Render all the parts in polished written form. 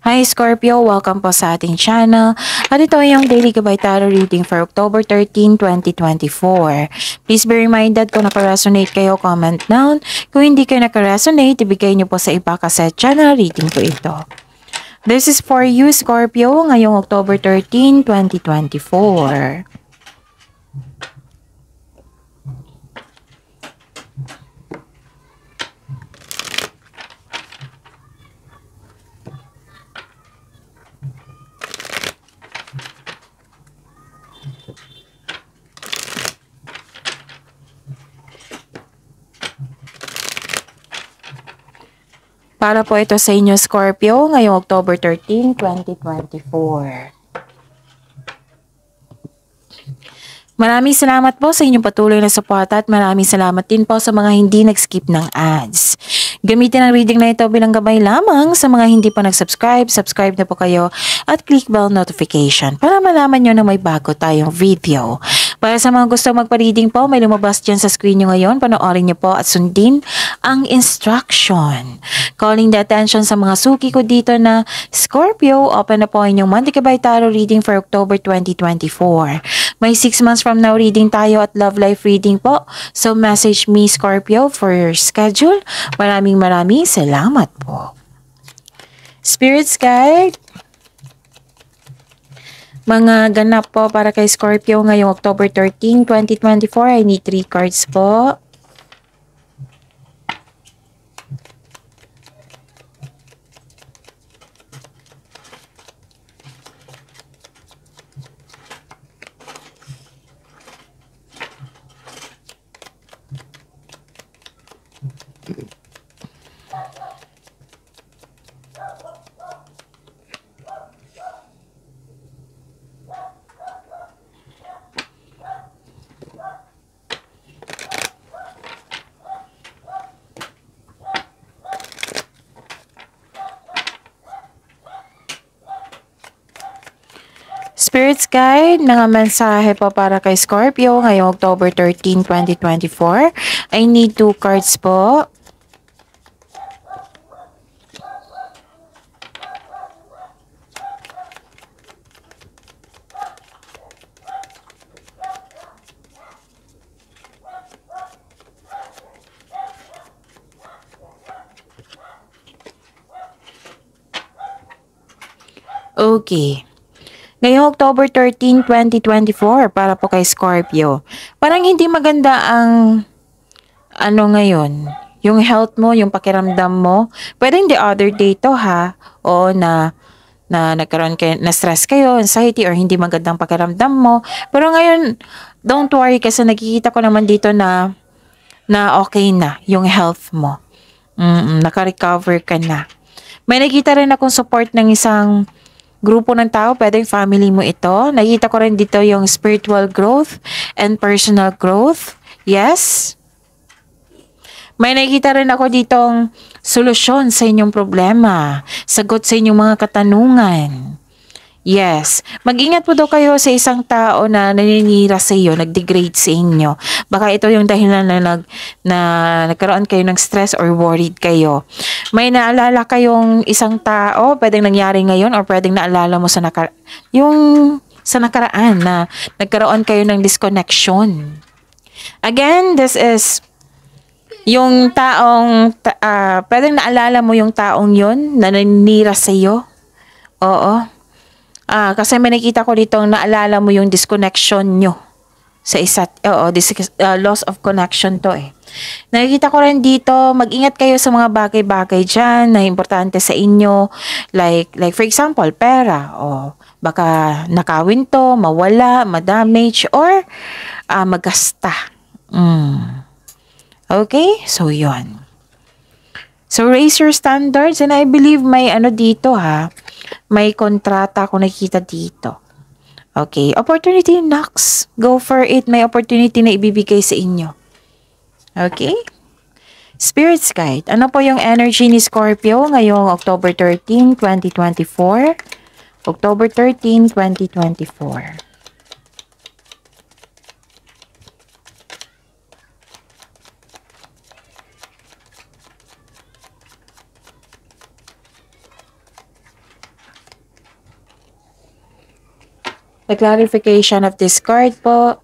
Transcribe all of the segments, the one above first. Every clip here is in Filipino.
Hi Scorpio, welcome po sa ating channel. At ito ay yung Daily Gabay Tarot Reading for October 13, 2024. Please be reminded kung nakaresonate kayo, comment down. Kung hindi kayo nakaresonate, ibigay niyo po sa iba kasi channel reading po ito. This is for you Scorpio ngayong October 13, 2024. Para po ito sa inyo Scorpio ngayong October 13, 2024. Maraming salamat po sa inyong patuloy na suporta at maraming salamat din po sa mga hindi nag-skip ng ads. Gamitin ang reading na ito bilang gabay lamang sa mga hindi pa nag-subscribe. Subscribe na po kayo at click bell notification para malaman nyo na may bago tayong video. Para sa mga gusto magpa-reading po, may lumabas dyan sa screen nyo ngayon. Panoorin nyo po at sundin ang instruction. Calling the attention sa mga suki ko dito na Scorpio, open na po inyong Monday Gabay Tarot Reading for October 2024. May 6 months from now reading tayo at love life reading po. So message me Scorpio for your schedule. Maraming salamat po. Spirits Guide. Mga ganap po para kay Scorpio ngayong October 13, 2024. I need 3 cards po. Spirits Guide, mga mensahe po para kay Scorpio ngayong October 13, 2024. I need 2 cards po. Okay. Ngayong October 13, 2024 para po kay Scorpio. Parang hindi maganda ang ngayon, yung health mo, yung pakiramdam mo. Pwedeng the other day to ha, o na nagkaroon kayo, na stress kayo, anxiety or hindi magandang pakiramdam mo. Pero ngayon, don't worry kasi nakikita ko naman dito na okay na yung health mo. Naka-recover ka na. May nakita rin akong support ng isang grupo ng tao, pwedeng family mo ito. Nakita ko rin dito yung spiritual growth and personal growth. Yes. May nakita rin ako ditong solusyon sa inyong problema. Sagot sa inyong mga katanungan. Yes. Mag-ingat po daw kayo sa isang tao na naninira sa iyo, nag-degrade sa inyo. Baka ito yung dahilan na nagkaroon kayo ng stress or worried kayo. May naalala kayong isang tao, pwedeng nangyari ngayon or pwedeng naalala mo sa nakaraan na nagkaroon kayo ng disconnection. Again, this is yung taong, pwedeng naalala mo yung taong yun na naninira sa iyo. Oo. Kasi may nakita ko dito naalala mo yung disconnection nyo sa loss of connection to eh. Nakikita ko rin dito, mag-ingat kayo sa mga bagay-bagay dyan na importante sa inyo. Like for example, pera. Baka nakawin to, mawala, madamage, or magasta. Okay? So, yun. So, raise your standards and I believe may dito ha. May kontrata ako nakikita dito. Okay. Opportunity knocks. Go for it. May opportunity na ibibigay sa inyo. Okay? Spirits Guide. Ano po yung energy ni Scorpio ngayong October 13, 2024? October 13, 2024. The clarification of this card po.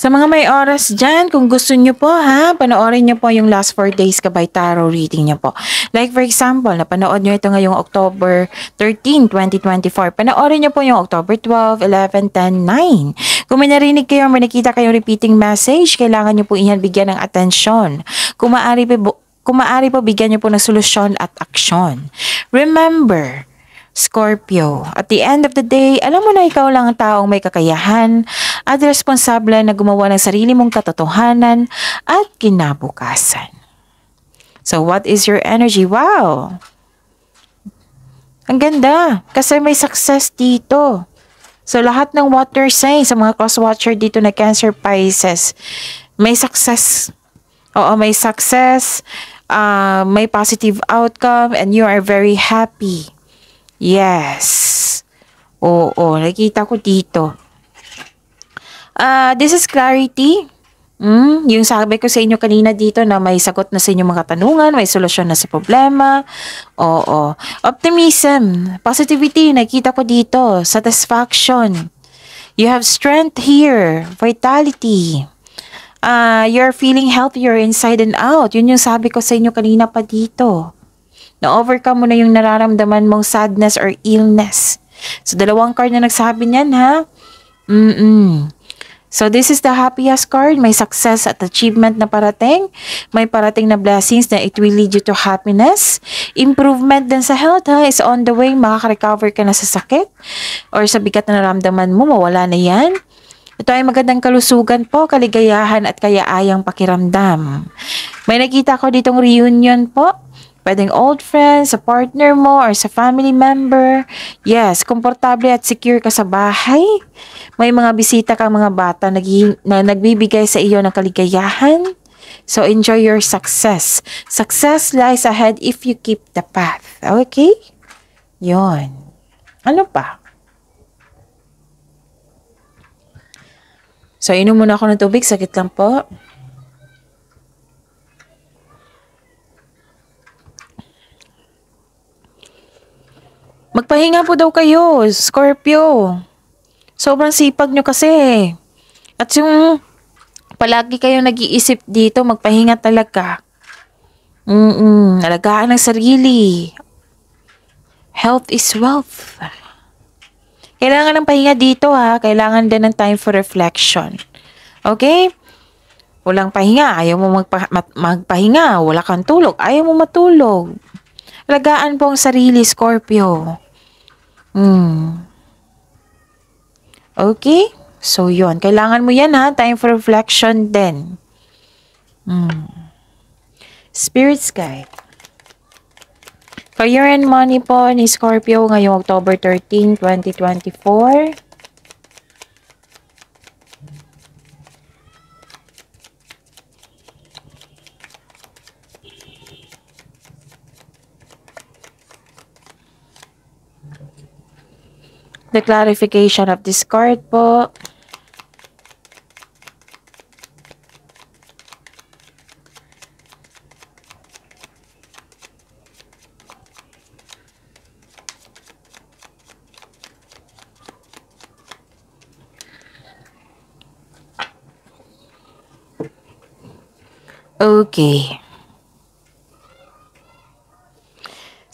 Sa mga may oras dyan, kung gusto nyo po panoorin nyo po yung last 4 days Gabay Tarot reading nyo po. Like for example, napanood nyo ito ngayong October 13, 2024. Panoorin nyo po yung October 12, 11, 10, 9. Kung may narinig kayo, may nakita kayong repeating message, kailangan nyo po iyan bigyan ng atensyon. Kung maaari po, bigyan nyo po ng solusyon at aksyon. Remember, Scorpio, at the end of the day, alam mo na ikaw lang ang taong may kakayahan at responsable na gumawa ng sarili mong katotohanan at kinabukasan. So what is your energy? Wow! Ang ganda, kasi may success dito. So lahat ng water signs, sa mga cross-watcher dito na Cancer, Pisces, may success. Oo, may success, may positive outcome, and you are very happy. Yes. Oo, nakita ko dito. This is clarity. Yung sabi ko sa inyo kanina dito na may sagot na sa inyong mga tanungan, may solusyon na sa problema. Oo. Optimism, positivity, nakita ko dito. Satisfaction. You have strength here. Vitality. You're feeling healthier inside and out. Yun yung sabi ko sa inyo kanina pa dito. Na-overcome mo na yung nararamdaman mong sadness or illness. So, dalawang card na nagsabi niyan, ha? So, this is the happiest card. May success at achievement na parating. May parating na blessings na it will lead you to happiness. Improvement din sa health, ha? Is on the way. Makaka-recover ka na sa sakit or sa bigat na naramdaman mo. Mawala na yan. Ito ay magandang kalusugan po, kaligayahan at kayaayang pakiramdam. May nakita ko ditong reunion po. Pwedeng old friends, sa partner mo, or sa family member. Yes, komportable at secure ka sa bahay. May mga bisita kang mga bata na nagbibigay sa iyo ng kaligayahan. So, enjoy your success. Success lies ahead if you keep the path. Okay? Yon. Ano pa? So, inom muna ako ng tubig. Sakit lang po. Magpahinga po daw kayo, Scorpio. Sobrang sipag nyo kasi. At yung palagi kayong nag-iisip dito, magpahinga talaga. Alagaan ng sarili. Health is wealth. Kailangan ng pahinga dito, ha. Kailangan din ng time for reflection. Okay? Walang pahinga. Ayaw mo magpahinga. Wala kang tulog. Ayaw mo matulog. Alagaan po ang sarili, Scorpio. Okay? So, yun. Kailangan mo yan, ha? Time for reflection din. Spirit guide. Career and money po ni Scorpio ngayong October 13, 2024. The clarification of this card po. Okay.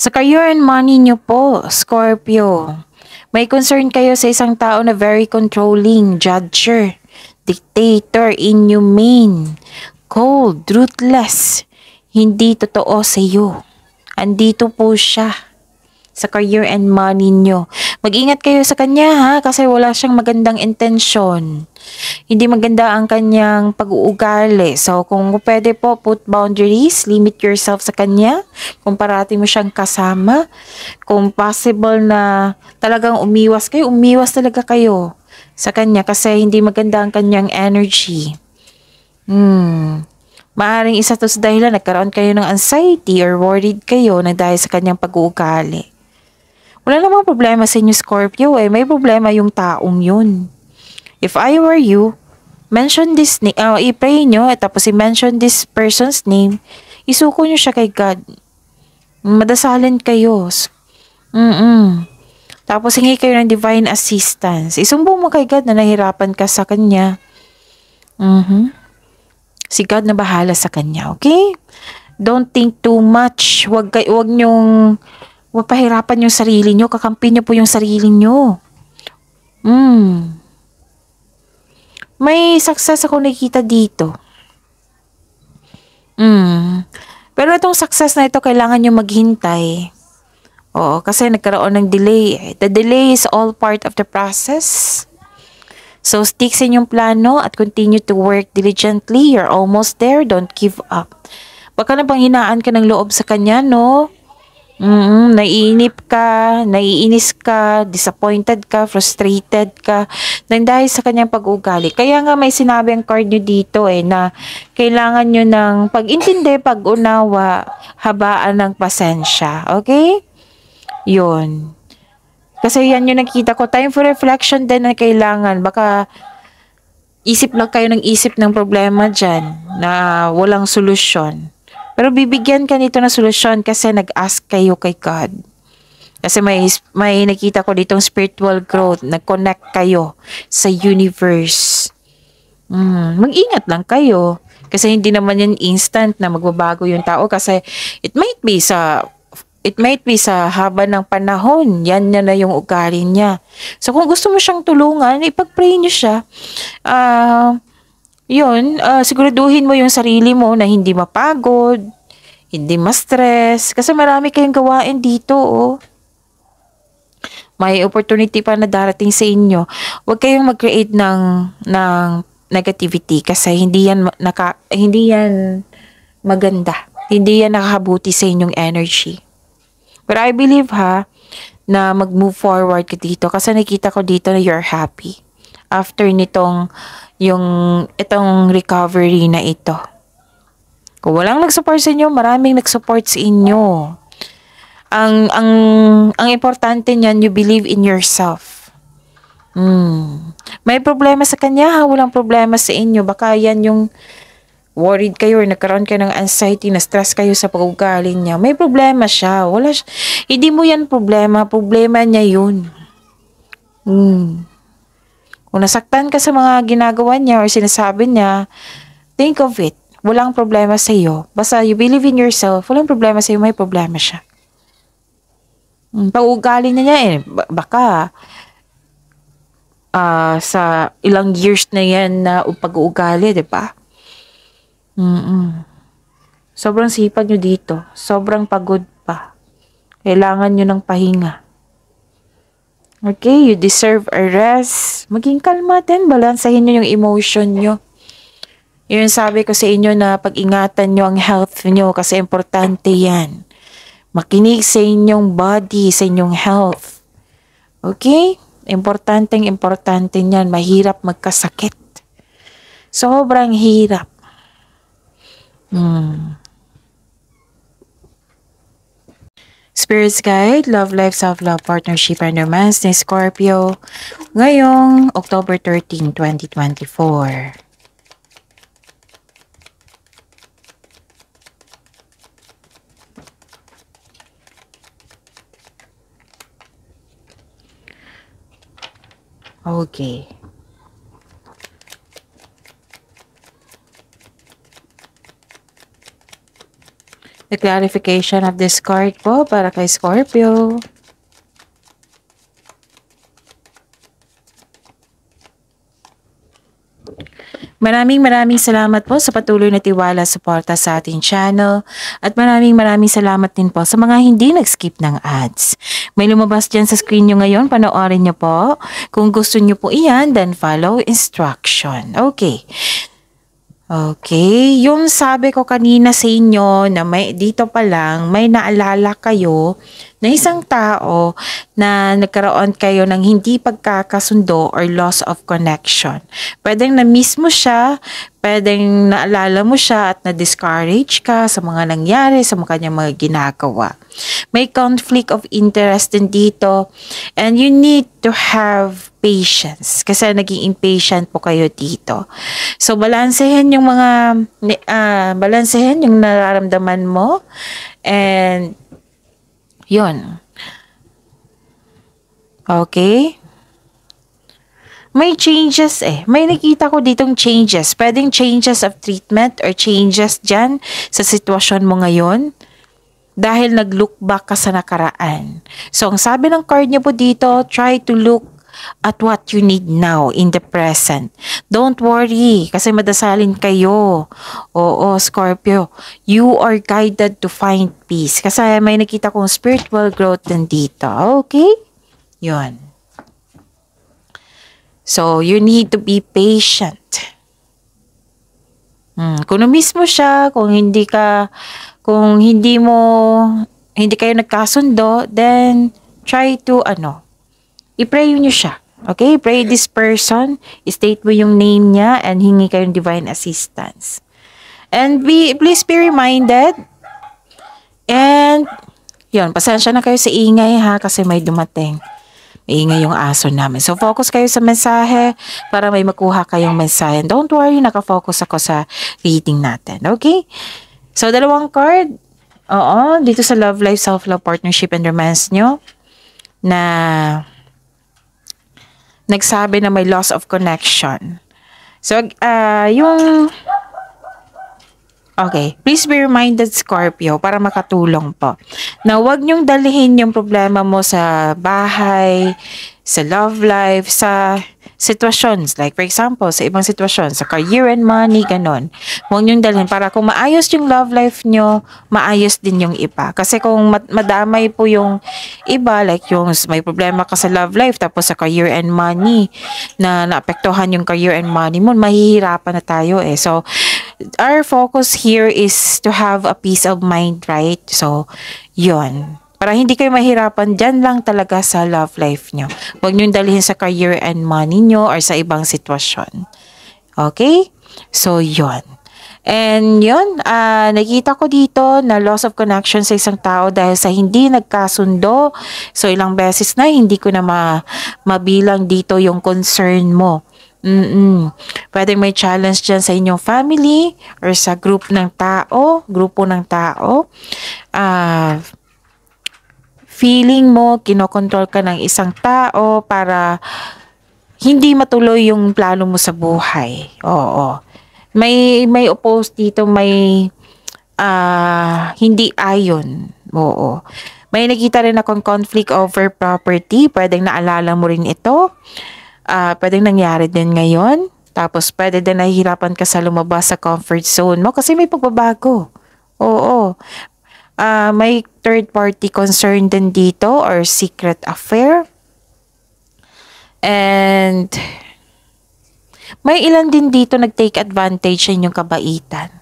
Sa career and money nyo po, Scorpio, may concern kayo sa isang tao na very controlling, judger, dictator, inhumane, cold, ruthless, hindi totoo sa iyo. Andito po siya sa career and money nyo. Mag-ingat kayo sa kanya, ha, kasi wala siyang magandang intensyon. Hindi maganda ang kanyang pag-uugali. So, kung pwede po, put boundaries, limit yourself sa kanya. Kung parati mo siyang kasama, kung possible na talagang umiwas talaga kayo sa kanya kasi hindi maganda ang kanyang energy. Maaring isa to sa dahilan nagkaroon kayo ng anxiety or worried kayo na dahil sa kanyang pag-uugali. Wala namang problema sa inyo, Scorpio eh. May problema yung taong yun. If I were you, mention this name, i-pray nyo, tapos i-mention this person's name, isuko nyo siya kay God. Madasalin kayo. Tapos hingi kayo ng divine assistance. Isumbong mo kay God na nahirapan ka sa Kanya. Si God na bahala sa Kanya, okay? Don't think too much. Wag nyong pahirapan yung sarili nyo. Kakampi nyo po yung sarili nyo. May success ako nakikita dito. Pero itong success na ito, kailangan nyo maghintay. Oo, kasi nagkaroon ng delay. The delay is all part of the process. So, stick sa inyong plano at continue to work diligently. You're almost there. Don't give up. Baka napanghinaan ka ng loob sa Kanya, no? Naiinip ka, naiinis ka, disappointed ka, frustrated ka, nang dahil sa Kanyang pag-ugali. Kaya nga may sinabi ang card nyo dito na kailangan nyo ng pag-intindi, pag-unawa, habaan ng pasensya. Okay? Yun. Kasi yan yung nakita ko. Time for reflection din na kailangan. Baka isip lang kayo ng isip ng problema dyan na walang solusyon. Pero bibigyan ka nito ng solusyon kasi nag-ask kayo kay God. Kasi may nakita ko ditong spiritual growth. Nag-connect kayo sa universe. Mag-ingat lang kayo. Kasi hindi naman yan instant na magbabago yung tao. Kasi it might be sa haba ng panahon, yan na yung ugali niya. So, kung gusto mo siyang tulungan, ipag-pray niyo siya. Siguraduhin mo yung sarili mo na hindi mapagod, hindi ma-stress. Kasi marami kayong gawain dito, oh. May opportunity pa na darating sa inyo. Huwag kayong mag-create ng negativity kasi hindi yan maganda. Hindi yan nakakabuti sa inyong energy. But I believe na mag-move forward ka dito kasi nakita ko dito na you're happy after itong recovery na ito. Kung walang nag-support sa inyo, maraming nag-support sa inyo. Ang importante niyan, you believe in yourself. May problema sa Kanya, walang problema sa inyo. Baka yan yung worried kayo or nagkaroon kayo ng anxiety, na stress kayo sa pag-ugali niya. May problema siya. Hindi mo yan problema. Problema niya yun. Kung nasaktan ka sa mga ginagawa niya or sinasabi niya, think of it. Walang problema sa iyo. Basta you believe in yourself, walang problema sa iyo, may problema siya. Pag-ugali niya baka sa ilang years na yan na pag-uugali, di ba? Sobrang sipag nyo dito. Sobrang pagod pa. Kailangan nyo ng pahinga. Okay, you deserve a rest. Maging kalma din. Balansahin nyo yung emotion nyo. Yun sabi ko sa inyo na pag-ingatan nyo ang health nyo kasi importante yan. Makinig sa inyong body, sa inyong health. Okay? Importante yan. Mahirap magkasakit. Sobrang hirap. Spirit's Guide, Love Life, Self-Love, Partnership, and Romance ni Scorpio ngayong October 13, 2024. Okay. The clarification of this card po para kay Scorpio. Maraming salamat po sa patuloy na tiwala suporta sa ating channel at maraming salamat din po sa mga hindi nag-skip ng ads. May lumabas dyan sa screen nyo ngayon, panoorin nyo po. Kung gusto nyo po iyan, then follow instruction. Okay. Okay, yung sabi ko kanina sa inyo na dito pa lang may naalala kayo na isang tao na nagkaroon kayo ng hindi pagkakasundo or loss of connection. Pwedeng na-miss mo siya, pwedeng naalala mo siya at na-discourage ka sa mga nangyari, sa mga kanyang mga ginagawa. May conflict of interest din dito. And you need to have patience kasi naging impatient po kayo dito. So, balansehin yung balansehin yung nararamdaman mo. And, yun. Okay? May changes May nakita ko ditong changes. Pwedeng changes of treatment or changes dyan sa sitwasyon mo ngayon dahil nag-look back ka sa nakaraan. So, ang sabi ng card niyo po dito, try to look at what you need now in the present. Don't worry kasi madasalin kayo. Oo, Scorpio. You are guided to find peace. Kasi may nakita kong spiritual growth din dito. Okay? Yun. So, you need to be patient. Kung na-miss mo siya, kung hindi kayo nagkasundo, then try to, i-pray nyo siya. Okay? Pray this person, state mo yung name niya, and hingi kayong divine assistance. And please be reminded, and, yun, pasensya na kayo sa ingay ha, kasi may dumating. Ingay yung aso namin. So, focus kayo sa mensahe para may makuha kayong mensahe. Don't worry, nakafocus ako sa reading natin. Okay? So, dalawang card. Oo, dito sa love life, self-love, partnership, and romance nyo na nagsabi na may loss of connection. So, okay, please be reminded, Scorpio, para makatulong po, na huwag niyong dalhin yung problema mo sa bahay, sa love life, sa situations. Like, for example, sa ibang sitwasyon, sa career and money, ganon. Huwag niyong dalhin para kung maayos yung love life niyo, maayos din yung iba. Kasi kung madamay po yung iba, like yung may problema ka sa love life, tapos sa career and money, na naapektuhan yung career and money mo, mahihirapan na tayo So, our focus here is to have a peace of mind, right? So, yun. Para hindi kayo mahirapan, dyan lang talaga sa love life nyo. Huwag nyo dalhin sa career and money nyo or sa ibang sitwasyon. Okay? So, yun. And yun, nakita ko dito na loss of connection sa isang tao dahil sa hindi nagkasundo. So, ilang beses na hindi ko na mabilang dito yung concern mo. Pwedeng may challenge dyan sa inyong family or sa grupo ng tao. Feeling mo, kinokontrol ka ng isang tao para hindi matuloy yung plano mo sa buhay. Oo. May oppose dito, may hindi ayon. Oo. May nakita rin akong conflict over property. Pwedeng naalala mo rin ito. Pwedeng nangyari din ngayon. Tapos pwede din nahihirapan ka sa lumabas sa comfort zone mo kasi may pagbabago. Oo. May third party concern din dito or secret affair. And may ilan din dito nag-take advantage sa inyong kabaitan.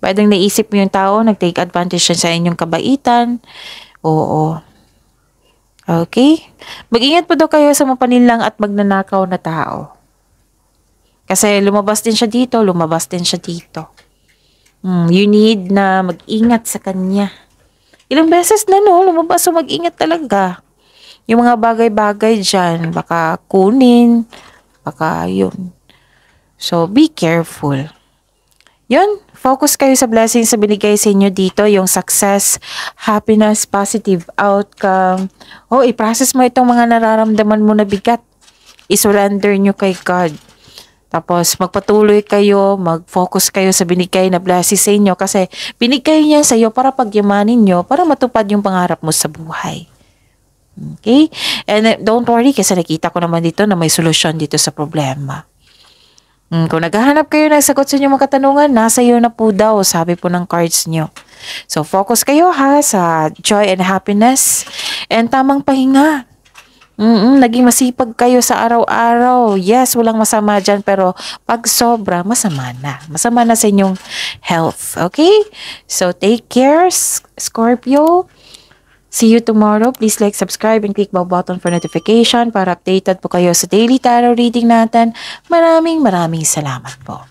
Pwedeng naisip mo yung tao, nag-take advantage sa inyong kabaitan. Oo. Okay? Mag-ingat po daw kayo sa mapaninlang at magnanakaw na tao. Kasi lumabas din siya dito, You need na mag-ingat sa kanya. Ilang beses na lumabas, so mag-ingat talaga. Yung mga bagay-bagay dyan, baka kunin, baka yun. So, be careful. Yun, focus kayo sa blessings sa binigay sa inyo dito, yung success, happiness, positive outcome. I-process mo itong mga nararamdaman mo na bigat. I-surrender nyo kay God. Tapos, magpatuloy kayo, mag-focus kayo sa binigay na blessings sa inyo kasi binigay niya sa iyo para pagyamanin nyo, para matupad yung pangarap mo sa buhay. Okay? And don't worry kasi nakita ko naman dito na may solusyon dito sa problema. Kung naghahanap kayo ng sagot sa inyong mga katanungan, nasa iyo na po daw, sabi po ng cards nyo. So, focus kayo sa joy and happiness and tamang pahinga. Naging masipag kayo sa araw-araw. Yes, walang masama dyan, pero pag sobra, masama na. Masama na sa inyong health. Okay? So, take care, Scorpio. See you tomorrow. Please like, subscribe, and click bell button for notification para updated po kayo sa daily tarot reading natin. Maraming salamat po.